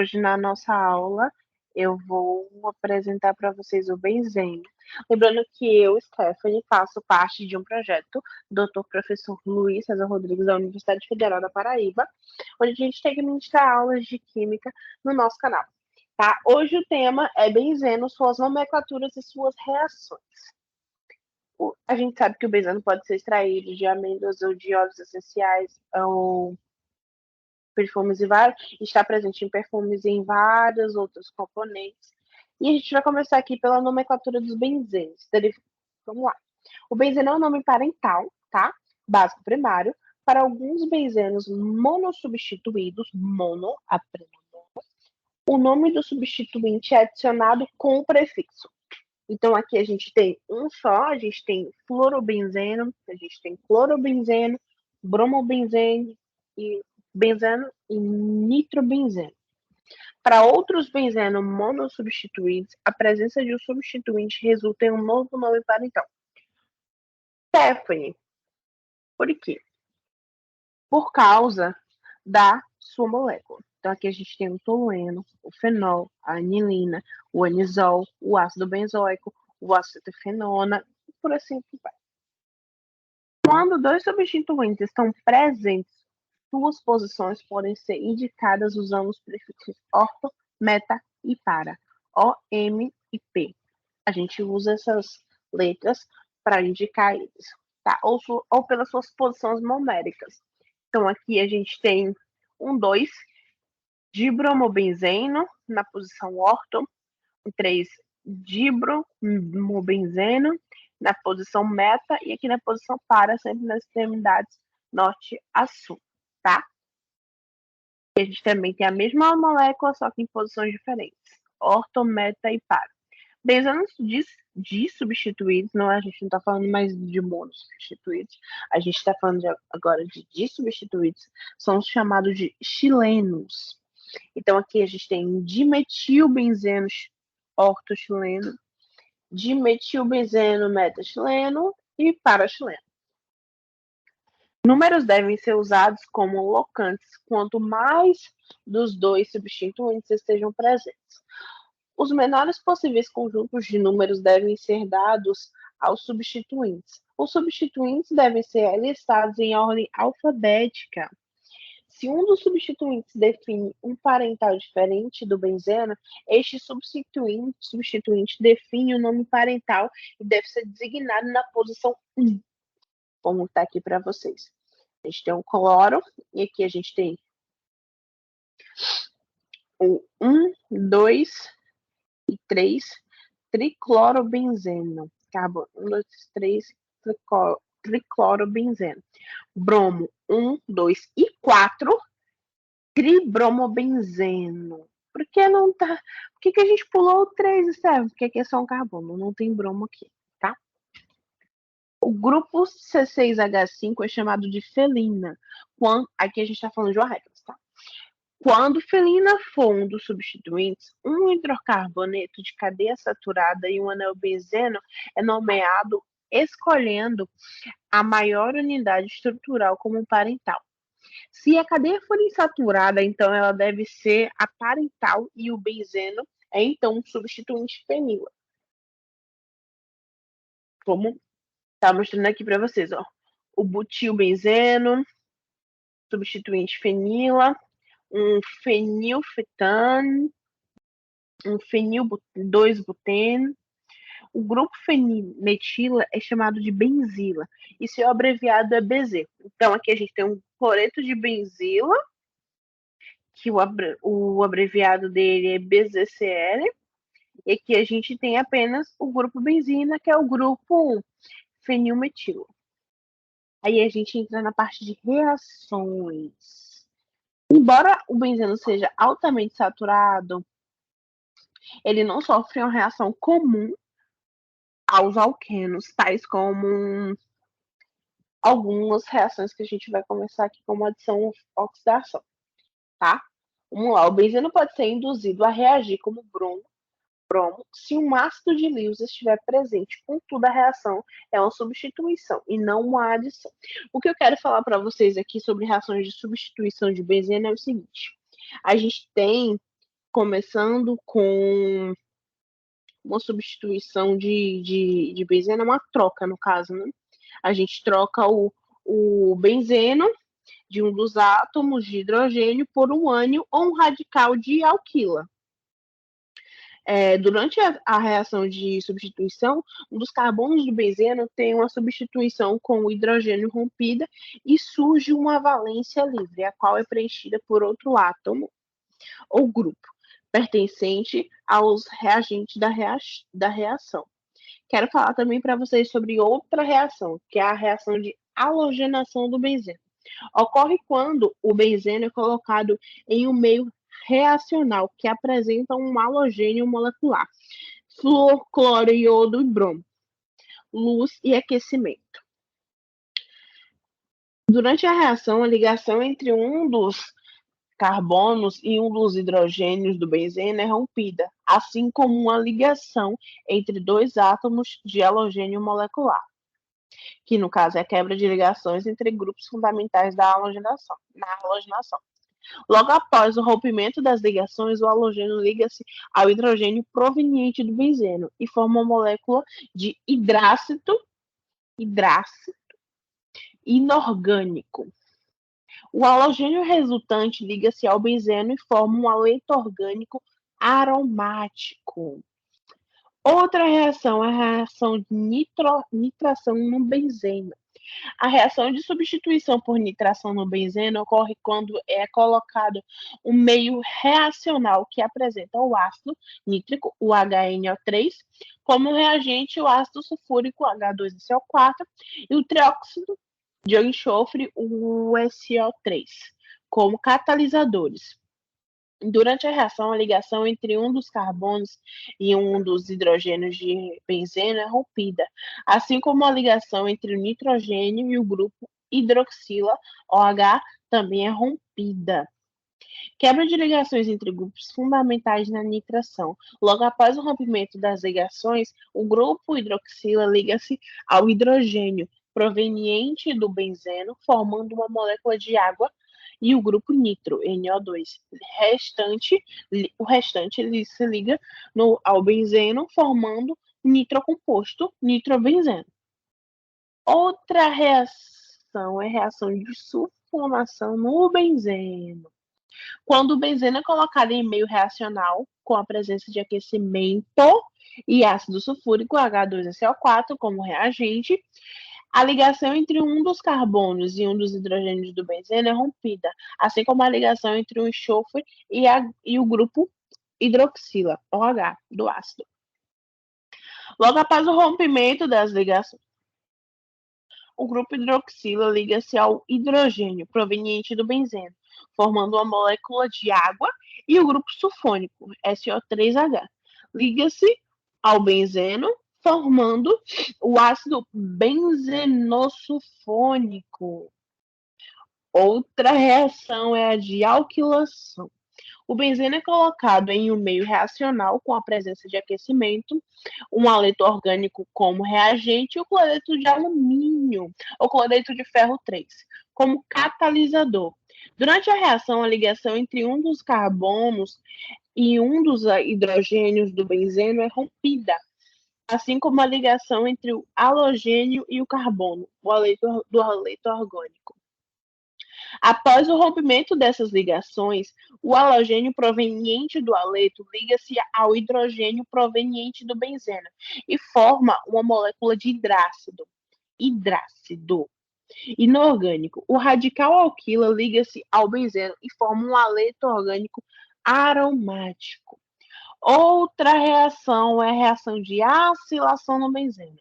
Hoje, na nossa aula, eu vou apresentar para vocês o benzeno. Lembrando que eu, Stephanie, faço parte de um projeto do Dr. Professor Luiz César Rodrigues, da Universidade Federal da Paraíba, onde a gente tem que ministrar aulas de química no nosso canal. Tá? Hoje o tema é benzeno, suas nomenclaturas e suas reações. A gente sabe que o benzeno pode ser extraído de amêndoas ou de óleos essenciais, ou perfumes e está presente em perfumes e em vários outros componentes. E a gente vai começar aqui pela nomenclatura dos benzenos. Vamos lá. O benzeno é um nome parental, tá? Básico primário, para alguns benzenos monossubstituídos, aprenda mono, o nome do substituinte é adicionado com o prefixo. Então, aqui a gente tem um só, a gente tem fluorobenzeno, a gente tem clorobenzeno, bromobenzeno e nitrobenzeno. Para outros benzenos monossubstituídos, a presença de um substituinte resulta em um novo nome parental. Stephanie. Por quê? Por causa da sua molécula. Então, aqui a gente tem o tolueno, o fenol, a anilina, o anisol, o ácido benzoico, o acetofenona, e por assim vai. Quando dois substituintes estão presentes, suas posições podem ser indicadas usando os prefixos orto, meta e para. O, M e P. A gente usa essas letras para indicar eles, tá? Ou pelas suas posições numéricas. Então, aqui a gente tem 2 dibromobenzeno na posição orto, 3 dibromobenzeno na posição meta e aqui na posição para, sempre nas extremidades norte a sul, tá? E a gente também tem a mesma molécula, só que em posições diferentes. Orto, meta e para. Benzenos dissubstituídos, não, a gente não está falando mais de monossubstituídos, a gente está falando agora de dissubstituídos, são os chamados de chilenos. Então, aqui a gente tem dimetilbenzeno ortochileno, dimetilbenzeno metachileno e parachileno. Números devem ser usados como locantes quanto mais dos dois substituintes estejam presentes. Os menores possíveis conjuntos de números devem ser dados aos substituintes. Os substituintes devem ser listados em ordem alfabética. Se um dos substituintes define um parental diferente do benzeno, este substituinte define o nome parental e deve ser designado na posição 1. Vamos estar aqui para vocês. A gente tem um cloro, e aqui a gente tem o 1, 2 e 3, triclorobenzeno. Carbono 1, 2, 3, triclorobenzeno. Bromo 1, 2 e 4, tribromobenzeno. Por que não tá? Por que a gente pulou o 3, Estevam? Porque aqui é só um carbono, não tem bromo aqui, tá? O grupo C6H5 é chamado de felina. Aqui a gente está falando de orréculas, tá? Quando felina for um dos substituintes, um hidrocarboneto de cadeia saturada e um anel benzeno é nomeado escolhendo a maior unidade estrutural como parental. Se a cadeia for insaturada, então ela deve ser a parental e o benzeno é então um substituinte fenila. Como tá mostrando aqui para vocês, ó. O butilbenzeno, substituinte fenila, um fenilfetano, um fenil 2-buteno. O grupo fenimetila é chamado de benzila e seu abreviado é BZ. Então aqui a gente tem um cloreto de benzila, que o abreviado dele é BZCl, e aqui a gente tem apenas o grupo benzina, que é o grupo fenilmetilo. Aí a gente entra na parte de reações. Embora o benzeno seja altamente saturado, ele não sofre uma reação comum aos alquenos, tais como algumas reações que a gente vai começar aqui, como adição ou oxidação, tá? Vamos lá, o benzeno pode ser induzido a reagir como bromo se um ácido de Lewis estiver presente. Contudo, a reação é uma substituição e não uma adição. O que eu quero falar para vocês aqui sobre reações de substituição de benzeno é o seguinte: a gente tem começando com uma substituição de benzeno, uma troca, no caso, né? A gente troca o benzeno de um dos átomos de hidrogênio por um ânion ou um radical de alquila. Durante a reação de substituição, um dos carbonos do benzeno tem uma substituição com o hidrogênio rompida e surge uma valência livre, a qual é preenchida por outro átomo ou grupo, pertencente aos reagentes da reação. Quero falar também para vocês sobre outra reação, que é a reação de halogenação do benzeno. Ocorre quando o benzeno é colocado em um meio reacional que apresenta um halogênio molecular, flúor, cloro, iodo e bromo, luz e aquecimento. Durante a reação, a ligação entre um dos carbonos e um dos hidrogênios do benzeno é rompida, assim como uma ligação entre dois átomos de halogênio molecular, que no caso é a quebra de ligações entre grupos fundamentais na halogenação. Logo após o rompimento das ligações, o halogênio liga-se ao hidrogênio proveniente do benzeno e forma uma molécula de hidrácido inorgânico. O halogênio resultante liga-se ao benzeno e forma um haleto orgânico aromático. Outra reação é a reação de nitração no benzeno. A reação de substituição por nitração no benzeno ocorre quando é colocado um meio reacional que apresenta o ácido nítrico, o HNO3, como reagente o ácido sulfúrico, H2SO4, e o trióxido de enxofre, o SO3, como catalisadores. Durante a reação, a ligação entre um dos carbonos e um dos hidrogênios de benzeno é rompida, assim como a ligação entre o nitrogênio e o grupo hidroxila, OH, também é rompida. Quebra de ligações entre grupos fundamentais na nitração. Logo após o rompimento das ligações, o grupo hidroxila liga-se ao hidrogênio proveniente do benzeno, formando uma molécula de água, e o grupo nitro, NO2. O restante ele se liga ao benzeno, formando nitrocomposto, nitrobenzeno. Outra reação é a reação de sulfonação no benzeno. Quando o benzeno é colocado em meio reacional, com a presença de aquecimento e ácido sulfúrico, H2SO4, como reagente, a ligação entre um dos carbonos e um dos hidrogênios do benzeno é rompida, assim como a ligação entre o enxofre e o grupo hidroxila, OH, do ácido. Logo após o rompimento das ligações, o grupo hidroxila liga-se ao hidrogênio proveniente do benzeno, formando uma molécula de água, e o grupo sulfônico, SO3H, liga-se ao benzeno, formando o ácido benzenosulfônico. Outra reação é a de alquilação. O benzeno é colocado em um meio reacional com a presença de aquecimento, um haleto orgânico como reagente e o cloreto de alumínio, ou cloreto de ferro 3, como catalisador. Durante a reação, a ligação entre um dos carbonos e um dos hidrogênios do benzeno é rompida, assim como a ligação entre o halogênio e o carbono, do haleto orgânico. Após o rompimento dessas ligações, o halogênio proveniente do haleto liga-se ao hidrogênio proveniente do benzeno e forma uma molécula de hidrácido inorgânico. O radical alquila liga-se ao benzeno e forma um haleto orgânico aromático. Outra reação é a reação de acilação no benzeno.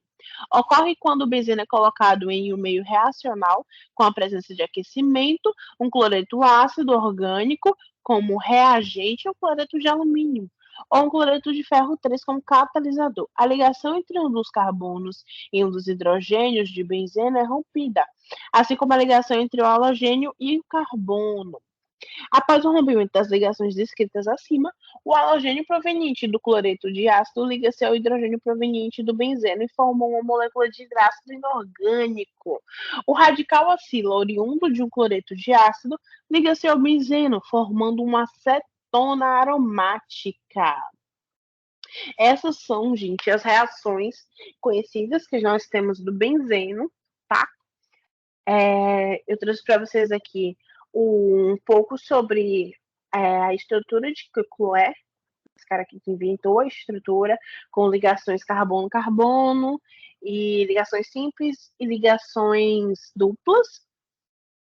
Ocorre quando o benzeno é colocado em um meio reacional com a presença de aquecimento, um cloreto ácido orgânico como reagente ou cloreto de alumínio, ou um cloreto de ferro 3 como catalisador. A ligação entre um dos carbonos e um dos hidrogênios de benzeno é rompida, assim como a ligação entre o halogênio e o carbono. Após o rompimento das ligações descritas acima, o halogênio proveniente do cloreto de ácido liga-se ao hidrogênio proveniente do benzeno e forma uma molécula de hidrácido inorgânico. O radical acila, oriundo de um cloreto de ácido, liga-se ao benzeno, formando um cetona aromática. Essas são, gente, as reações conhecidas que nós temos do benzeno, tá? Eu trouxe para vocês aqui um pouco sobre a estrutura de Kekulé, esse cara aqui que inventou a estrutura, com ligações carbono-carbono, e ligações simples e ligações duplas,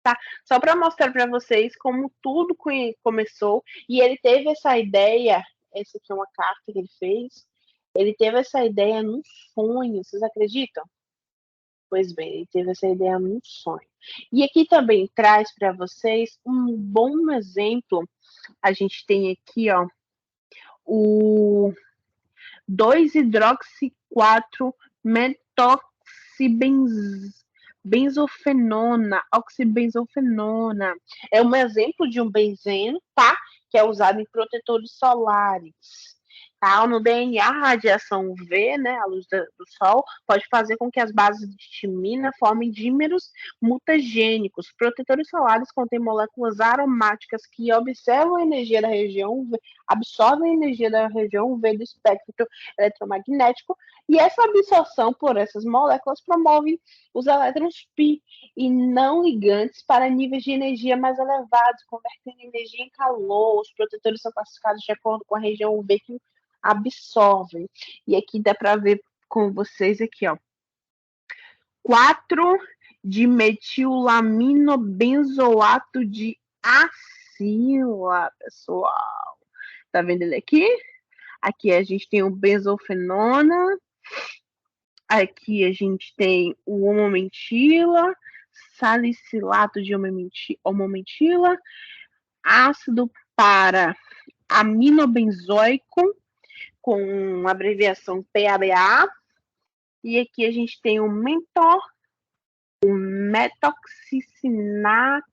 tá? Só para mostrar para vocês como tudo começou, e ele teve essa ideia, essa aqui é uma carta que ele fez, ele teve essa ideia num sonho, vocês acreditam? Pois bem, ele teve essa ideia num sonho. E aqui também traz para vocês um bom exemplo. A gente tem aqui, ó, o 2-hidroxi-4-metoxibenzofenona, oxibenzofenona. É um exemplo de um benzeno, tá? Que é usado em protetores solares. Tá? No DNA, a radiação UV, né, a luz do sol, pode fazer com que as bases de timina formem dímeros mutagênicos. Protetores solares contêm moléculas aromáticas que observam a energia da região UV, absorvem a energia da região UV do espectro eletromagnético, e essa absorção por essas moléculas promove os elétrons pi e não ligantes para níveis de energia mais elevados, convertendo energia em calor. Os protetores são classificados de acordo com a região UV que absorvem. E aqui dá para ver com vocês aqui, ó. 4-dimetilaminobenzoato de acila, pessoal. Tá vendo ele aqui? Aqui a gente tem o benzofenona. Aqui a gente tem o homomentila, salicilato de homomentila, ácido para aminobenzoico, com abreviação PABA. E aqui a gente tem o mentor, o metoxicinato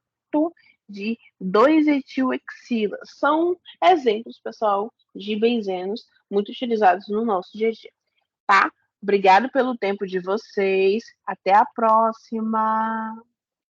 de 2-etilexila. São exemplos, pessoal, de benzenos muito utilizados no nosso dia a dia, tá? Obrigado pelo tempo de vocês. Até a próxima!